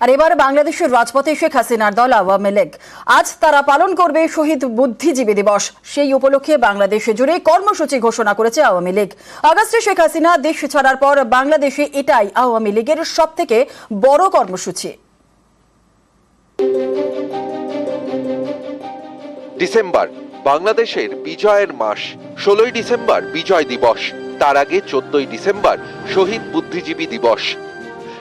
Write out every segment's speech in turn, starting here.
আর এবার বাংলাদেশের রাজপথে শেখ হাসিনার দল আওয়ামী লীগ আজ তারা পালন করবে শহীদ বুদ্ধিজীবী দিবস। সেই উপলক্ষে বাংলাদেশ জুড়ে কর্মসূচি ঘোষণা করেছে আওয়ামী লীগ। আগস্টে শেখ হাসিনা দেশ ছাড়ার পর বাংলাদেশে এটাই আওয়ামী লীগের সবথেকে বড় কর্মসূচি। ডিসেম্বর বাংলাদেশের বিজয়ের মাস। 16ই ডিসেম্বর বিজয় দিবস, তার আগে 14ই ডিসেম্বর শহীদ বুদ্ধিজীবী দিবস।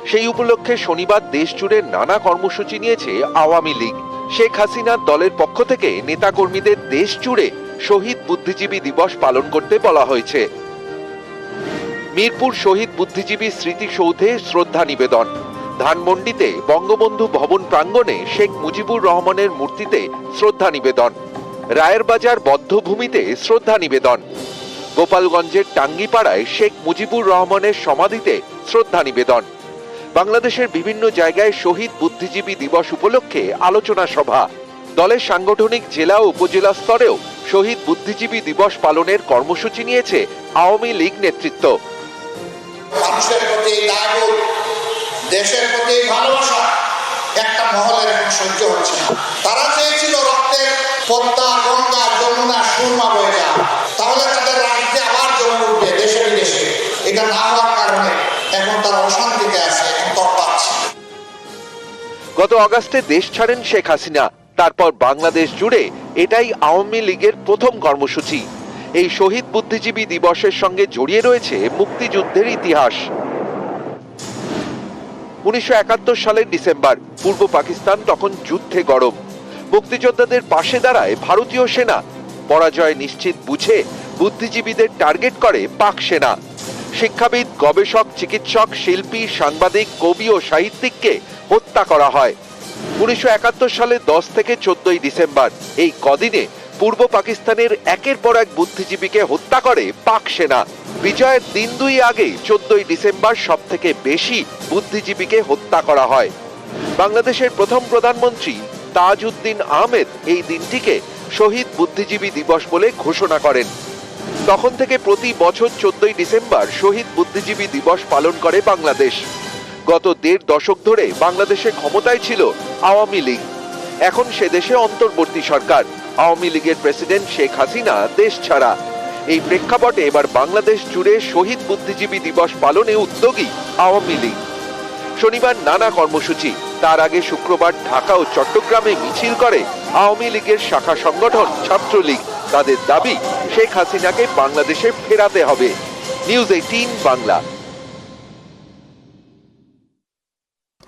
সেই উপলক্ষে শনিবার দেশ জুড়ে নানা কর্মসূচি নিয়েছে আওয়ামী লীগ। শেখ হাসিনার দলের পক্ষ থেকে নেতাকর্মীদের দেশ জুড়ে শহীদ বুদ্ধিজীবী দিবস পালন করতে বলা হয়েছে। মিরপুর শহীদ বুদ্ধিজীবী স্মৃতিসৌধে শ্রদ্ধা নিবেদন, ধানমন্ডিতে বঙ্গবন্ধু ভবন প্রাঙ্গণে শেখ মুজিবুর রহমানের মূর্তিতে শ্রদ্ধা নিবেদন, রায়েরবাজার বধ্যভূমিতে শ্রদ্ধা নিবেদন, গোপালগঞ্জের টাঙ্গিপাড়ায় শেখ মুজিবুর রহমানের সমাধিতে শ্রদ্ধা নিবেদন। বাংলাদেশের বিভিন্ন জায়গায় শহীদ বুদ্ধিজীবী দিবস উপলক্ষে আলোচনা সভা। দলের সাংগঠনিক জেলা ও উপজেলা স্তরেও শহীদ বুদ্ধিজীবী দিবস পালনের কর্মসূচি নিয়েছে আওয়ামী লীগ নেতৃত্ব। মানুষের প্রতি দায়বোধ, দেশের প্রতি ভালোবাসা একটা মহলের এখন সহ্য হচ্ছে না। তারা চেয়েছিল রক্তের পদ্মা, গঙ্গা, যমুনা, সুরমা বয়ে যাওয়া, তাহলে তাদের রাজ্যে আবার জমে উঠবে দেশে বিদেশে। এটা না হওয়ার কারণে এখন তারা অশান্তিতে আছে, এখন তৎপাচ্ছে। গত আগস্টে দেশ ছাড়েন শেখ হাসিনা, তারপর বাংলাদেশ জুড়ে এটাই আওয়ামী লীগের প্রথম কর্মসূচি। এই শহীদ বুদ্ধিজীবী দিবসের সঙ্গে জড়িয়ে রয়েছে মুক্তিযুদ্ধের ইতিহাস। 1971 সালের ডিসেম্বর, পূর্ব পাকিস্তান তখন যুদ্ধে গরম। মুক্তিযোদ্ধাদের পাশে দাঁড়ায় ভারতীয় সেনা। পরাজয় নিশ্চিত বুঝে বুদ্ধিজীবীদের টার্গেট করে পাক সেনা। শিক্ষাবিদ, গবেষক, চিকিৎসক, শিল্পী, সাংবাদিক, কবি ও সাহিত্যিককে হত্যা করা হয়। 1971 সালে 10 থেকে 14ই ডিসেম্বর এই কদিনে পূর্ব পাকিস্তানের একের পর এক বুদ্ধিজীবীকে হত্যা করে পাক সেনা। বিজয়ের দিন দুই আগে 14ই ডিসেম্বর সব থেকে বেশি বুদ্ধিজীবীকে হত্যা করা হয়। বাংলাদেশের প্রথম প্রধানমন্ত্রী তাজউদ্দিন আহমেদ এই দিনটিকে শহীদ বুদ্ধিজীবী দিবস বলে ঘোষণা করেন। তখন থেকে প্রতি বছর 14ই ডিসেম্বর শহীদ বুদ্ধিজীবী দিবস পালন করে বাংলাদেশ। গত 1.5 দশক ধরে বাংলাদেশে ক্ষমতায় ছিল আওয়ামী লীগ। এখন সে দেশে অন্তর্বর্তী সরকার। আওয়ামী লীগের প্রেসিডেন্ট শেখ হাসিনা দেশ ছাড়া। এই প্রেক্ষাপটে এবার বাংলাদেশ জুড়ে শহীদ বুদ্ধিজীবী দিবস পালনে উদ্যোগী আওয়ামী লীগ। শনিবার নানা কর্মসূচি, তার আগে শুক্রবার ঢাকা ও চট্টগ্রামে মিছিল করে আওয়ামী লীগের শাখা সংগঠন ছাত্রলীগ। তাদের দাবি শেখ হাসিনাকে বাংলাদেশে ফেরাতে হবে। নিউজ 18 বাংলা।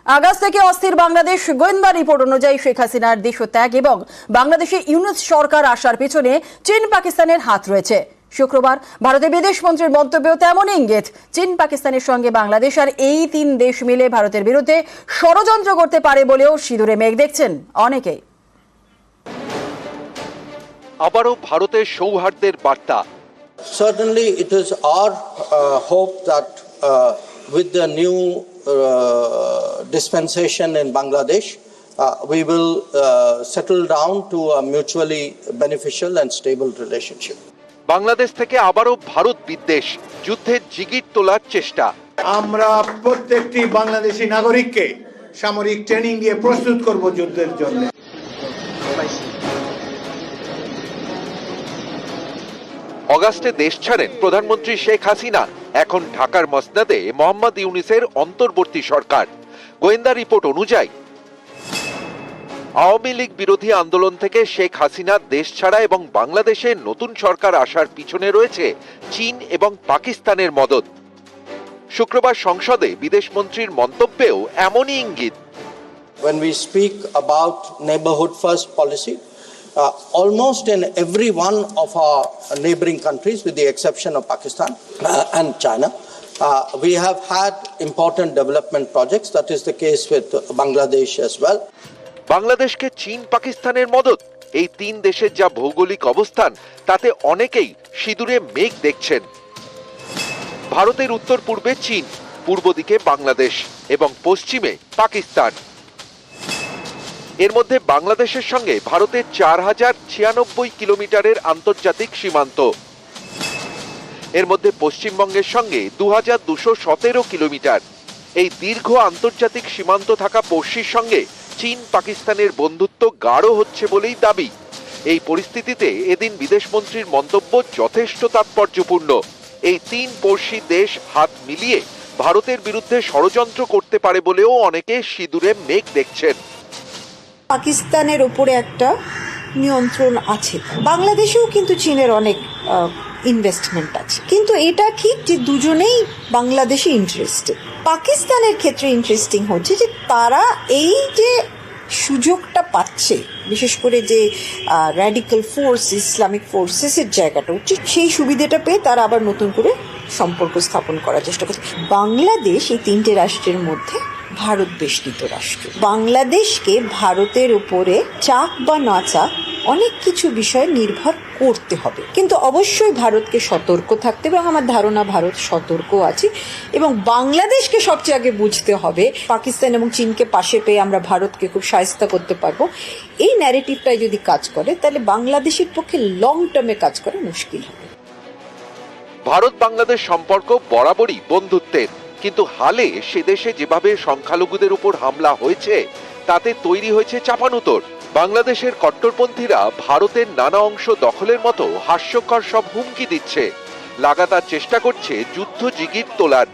আগস্ট থেকে অস্থির বাংলাদেশ। গোয়েন্দা রিপোর্ট অনুযায়ী শেখ হাসিনার দেশত্যাগ এবং বাংলাদেশে ইউনূস সরকার আসার পিছনে চীন পাকিস্তানের হাত রয়েছে। শুক্রবার ভারতের বিদেশমন্ত্রীর মন্তব্যেও তেমন ইঙ্গিত। চীন পাকিস্তানের সঙ্গে বাংলাদেশ আর এই 3 দেশ মিলে ভারতের বিরুদ্ধে ষড়যন্ত্র করতে পারে বলেও সিঁদুরে মেঘ দেখছেন অনেকেই। আবারও ভারতের সৌহার্দ্যের বার্তা। Certainly it is our hope that with the new dispensation in Bangladesh, we will settle down to a mutually beneficial and stable relationship. Bangladesh থেকে আবারও ভারত বিদ্বেষ, যুদ্ধের জিগির তোলার চেষ্টা। আমরা প্রত্যেকটি বাংলাদেশি নাগরিককে সামরিক ট্রেনিং দিয়ে প্রস্তুত করব যুদ্ধের জন্য। অগাস্টে দেশ ছাড়েন প্রধানমন্ত্রী শেখ হাসিনা। এখন ঢাকার মসনদে মোহাম্মদ ইউনূসের অন্তর্বর্তী সরকার। গোয়েন্দা রিপোর্ট অনুযায়ী আওয়ামী লীগ বিরোধী আন্দোলন থেকে শেখ হাসিনা দেশ ছাড়া এবং বাংলাদেশে নতুন সরকার আসার পিছনে রয়েছে চীন এবং পাকিস্তানের মদদ। শুক্রবার সংসদে বিদেশমন্ত্রীর মন্তব্যেও এমনই ইঙ্গিত। When we speak about neighborhood first policy, almost in every one of our neighboring countries, with the exception of Pakistan and China, we have had important development projects. That is the case with Bangladesh as well. বাংলাদেশকে চীন পাকিস্তানের মদদ। এই 3 দেশের যা ভৌগোলিক অবস্থান তাতে অনেকেই সিঁদুরে মেঘ দেখছেন। ভারতের উত্তর পূর্বে চীন, পূর্ব দিকে বাংলাদেশ এবং পশ্চিমে পাকিস্তান। এর মধ্যে বাংলাদেশের সঙ্গে ভারতের 4096 কিলোমিটারের আন্তর্জাতিক সীমান্ত। এর মধ্যে পশ্চিমবঙ্গের সঙ্গে 2217 কিলোমিটার। এই দীর্ঘ আন্তর্জাতিক সীমান্ত থাকা পড়শির সঙ্গে চীন পাকিস্তানের বন্ধুত্ব গাঢ় হচ্ছে বলেই দাবি। এই পরিস্থিতিতে এদিন বিদেশমন্ত্রীর মন্তব্য যথেষ্ট তাৎপর্যপূর্ণ। এই তিন পড়শি দেশ হাত মিলিয়ে ভারতের বিরুদ্ধে ষড়যন্ত্র করতে পারে বলেও অনেকে সিঁদুরে মেঘ দেখছেন। পাকিস্তানের ওপরে একটা নিয়ন্ত্রণ আছে, বাংলাদেশেও কিন্তু চীনের অনেক ইনভেস্টমেন্ট আছে, কিন্তু এটা ঠিক যে দুজনেই বাংলাদেশে ইন্টারেস্টেড। পাকিস্তানের ক্ষেত্রে ইন্টারেস্টিং হচ্ছে যে তারা এই যে সুযোগটা পাচ্ছে, বিশেষ করে যে র্যাডিক্যাল ফোর্স ইসলামিক ফোর্সেসের জায়গাটা হচ্ছে, সেই সুবিধাটা পেয়ে তারা আবার নতুন করে সম্পর্ক স্থাপন করার চেষ্টা করছে। বাংলাদেশ এই তিনটে রাষ্ট্রের মধ্যে ভারত বেষ্টিত রাষ্ট্র। বাংলাদেশকে ভারতের উপরে চাক বা না চাক অনেক কিছু বিষয় নির্ভর করতে হবে, কিন্তু অবশ্যই ভারতকে সতর্ক থাকতে হবে, এবং আমার ধারণা ভারত সতর্ক আছে। এবং বাংলাদেশকে সবচেয়ে আগে বুঝতে হবে পাকিস্তান এবং চীনকে পাশে পেয়ে আমরা ভারতকে খুব শায়েস্তা করতে পারবো। এই ন্যারেটিভটাই যদি কাজ করে তাহলে বাংলাদেশের পক্ষে লং টার্মে কাজ করা মুশকিল হবে। ভারত বাংলাদেশ সম্পর্ক বরাবরই বন্ধুত্বের, কিন্তু হালে সে দেশে যেভাবে সংখ্যালঘুদের উপর হামলা হয়েছে তাতে তৈরি হয়েছে চাপানুতর। বাংলাদেশের কট্টরপন্থীরা ভারতের নানা অংশ দখলের মতো হাস্যকর সব হুমকি দিচ্ছে, লাগাতার চেষ্টা করছে যুদ্ধ জিগির তোলার।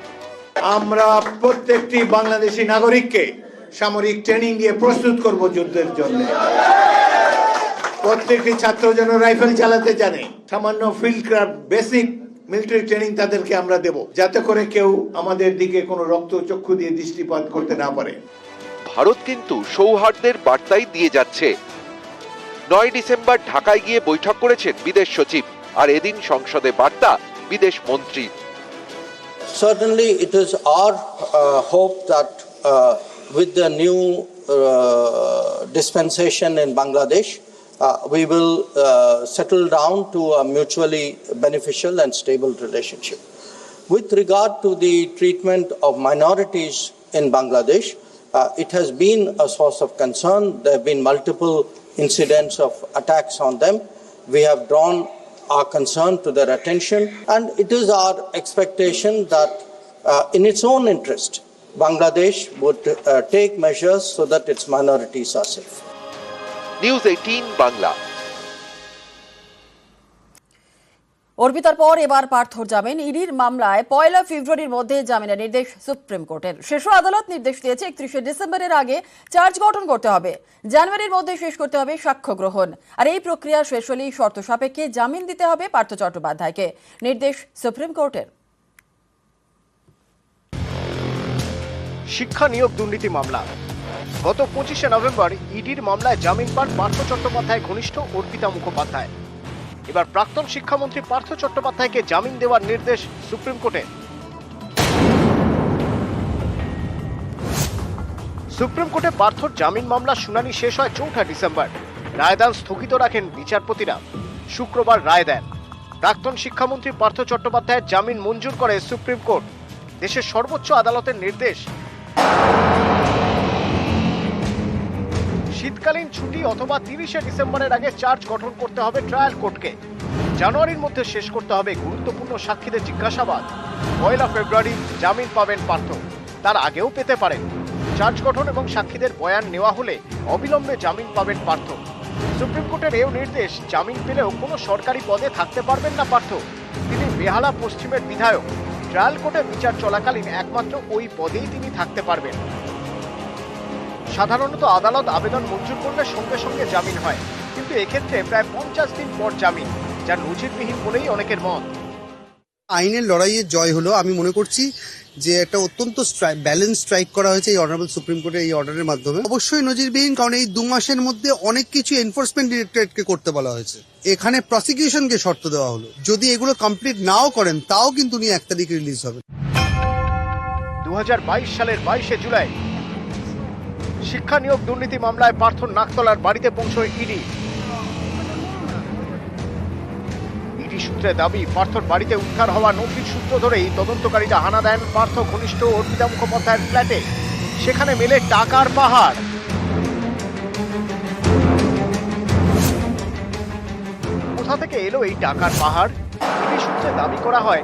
আমরা প্রত্যেকটি বাংলাদেশি নাগরিককে সামরিক ট্রেনিং দিয়ে প্রস্তুত করব যুদ্ধের জন্য। প্রত্যেকটি ছাত্র যেন রাইফেল চালাতে জানে, সামান্য field craft basic military training তাদেরকে আমরা দেব, যাতে করে কেউ আমাদের দিকে কোনো রক্ত চক্ষু দিয়ে দৃষ্টিপাত করতে না পারে। ভারত কিন্তু সৌহার্দ্যের বার্তাই দিয়ে যাচ্ছে। 9 ডিসেম্বর ঢাকায় গিয়ে বৈঠক করেছেন বিদেশ সচিব, আর এদিন সংসদে বার্তা বিদেশ মন্ত্রী। Certainly, it is our hope that with the new dispensation in Bangladesh, we will settle down to a mutually beneficial and stable relationship. With regard to the treatment of minorities in Bangladesh, it has been a source of concern. There have been multiple incidents of attacks on them. We have drawn our concern to their attention, and it is our expectation that in its own interest, Bangladesh would take measures so that its minorities are safe. News 18 Bangla. অর্পিতার পর এবার পার্থর জামিন। ইডির মামলায় 1 ফেব্রুয়ারির মধ্যে জামিনের নির্দেশ সুপ্রিম কোর্টের। শীর্ষ আদালত নির্দেশ দিয়েছে 31 ডিসেম্বরের আগে চার্জ গঠন করতে হবে, জানুয়ারির মধ্যে শেষ করতে হবে সাক্ষ্য গ্রহণ। আর এই প্রক্রিয়া শেষ হলেই শর্ত সাপেক্ষে জামিন দিতে হবে পার্থ চট্টোপাধ্যায়কে, নির্দেশ সুপ্রিম কোর্টের। শিক্ষা নিয়োগ দুর্নীতি মামলা। গত 25 নভেম্বর ইডির মামলায় জামিন পান পার্থ চট্টোপাধ্যায় ঘনিষ্ঠ অর্পিতা মুখোপাধ্যায়। এবার প্রাক্তন শিক্ষামন্ত্রী পার্থ চট্টোপাধ্যায়কে জামিন দেওয়ার নির্দেশ সুপ্রিম কোর্টের। সুপ্রিম কোর্টে পার্থর জামিন মামলার শুনানি শেষ হয় 4 ডিসেম্বর। রায়দান স্থগিত রাখেন বিচারপতিরা। শুক্রবার রায় দেন। প্রাক্তন শিক্ষামন্ত্রী পার্থ চট্টোপাধ্যায়ের জামিন মঞ্জুর করে সুপ্রিম কোর্ট। দেশের সর্বোচ্চ আদালতের নির্দেশ, শীতকালীন ছুটি অথবা 30 ডিসেম্বরের আগে চার্জ গঠন করতে হবে ট্রায়াল কোর্টকে। জানুয়ারির মধ্যে শেষ করতে হবে গুরুত্বপূর্ণ সাক্ষীদের জিজ্ঞাসাবাদ। 1 ফেব্রুয়ারি জামিন পাবেন পার্থ, তার আগেও পেতে পারেন। চার্জ গঠন এবং সাক্ষীদের বয়ান নেওয়া হলে অবিলম্বে জামিন পাবেন পার্থ। সুপ্রিম কোর্টের এই নির্দেশ, জামিন পেলেও কোনো সরকারি পদে থাকতে পারবেন না পার্থ। তিনি বেহালা পশ্চিমের বিধায়ক। ট্রায়াল কোর্টে বিচার চলাকালীন একমাত্র ওই পদেই তিনি থাকতে পারবেন। সাধারণত আদালত আবেদন মঞ্জুর করলে সঙ্গে সঙ্গে জামিন হয়, কিন্তু এক্ষেত্রে প্রায় 50 দিন পর জামিন, যা নজিরবিহীন বলেই অনেকের মত। আইনের লড়াইয়ের জয় হলো। আমি মনে করছি যে একটা অত্যন্ত ব্যালেন্স স্ট্রাইক করা হয়েছে এই অনারেবল সুপ্রিম কোর্টের এই অর্ডারের মাধ্যমে। অবশ্যই নজিরবিহীন, কারণ এই 2 মাসের মধ্যে অনেক কিছু এনফোর্সমেন্ট ডিরেক্টরেটকে করতে বলা হয়েছে। এখানে প্রসিকিউশনকে শর্ত দেওয়া হলো, যদি এগুলো কমপ্লিট নাও করেন তাও কিন্তু উনি 1 তারিখে রিলিজ হবে। 2022 সালের 22 জুলাই শিক্ষা নিয়োগ দুর্নীতি মামলায় পার্থর নাকতলার বাড়িতে পৌঁছয় ইডি। ইডি সূত্রে দাবি, পার্থর বাড়িতে উদ্ধার হওয়া নথির সূত্র ধরেই তদন্তকারীরা হানা দেন পার্থ ঘনিষ্ঠ অর্পিতা মুখোপাধ্যায়ের ফ্ল্যাটে। সেখানে মেলে টাকার পাহাড়। কোথা থেকে এলো এই টাকার পাহাড়? ইডি সূত্রে দাবি করা হয়,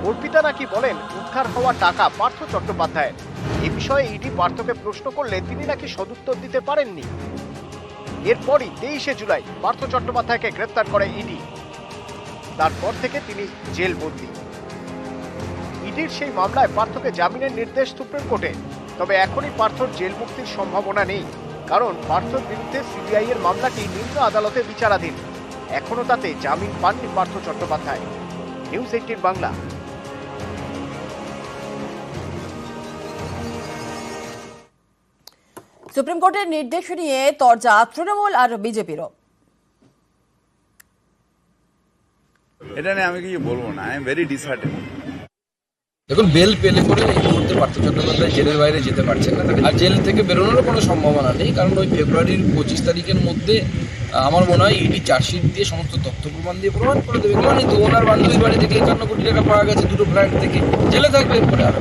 অর্পিতা নাকি বলেন উদ্ধার উদ্ধার হওয়া টাকা পার্থ চট্টোপাধ্যায়ের। এ বিষয়ে ইডি পার্থকে প্রশ্ন করলে তিনি নাকি সদুত্তর দিতে পারেননি। এরপরই 23শে জুলাই পার্থ চট্টোপাধ্যায়কে গ্রেপ্তার করে ইডি। তারপর থেকে তিনি জেলবন্দি। ইডির সেই মামলায় পার্থকে জামিনের নির্দেশ সুপ্রিম কোর্টে। তবে এখনই পার্থর জেল মুক্তির সম্ভাবনা নেই, কারণ পার্থর বিরুদ্ধে সিবিআই এর মামলাটি নিম্ন আদালতে বিচারাধীন। এখনো তাতে জামিন পাননি পার্থ চট্টোপাধ্যায়। নিউজ 18 বাংলা। সুপ্রিম কোর্টের নির্দেশ নিয়ে তরজা তৃণমূল আর বিজেপিরও। এটা নিয়ে আমি কিছু বলবো না, আই এম ভেরি ডিসহার্টেড। দেখুন, বেল পেলে করে এই মুহূর্তে পার্থ চট্টোপাধ্যায় জেলের বাইরে যেতে পারছেন না, আর জেল থেকে বেরোনোরও কোনো সম্ভাবনা নেই, কারণ ওই ফেব্রুয়ারির 25 তারিখের মধ্যে আমার মনে হয় ইডি চার্জশিট দিয়ে সমস্ত তথ্য প্রমাণ দিয়ে প্রমাণ করে দেবে। মানে তো ওনার বান্ধবীর বাড়ি থেকে 51 কোটি টাকা পাওয়া গেছে দুটো ফ্ল্যাট থেকে, জেলে থাকবে এরপরে আর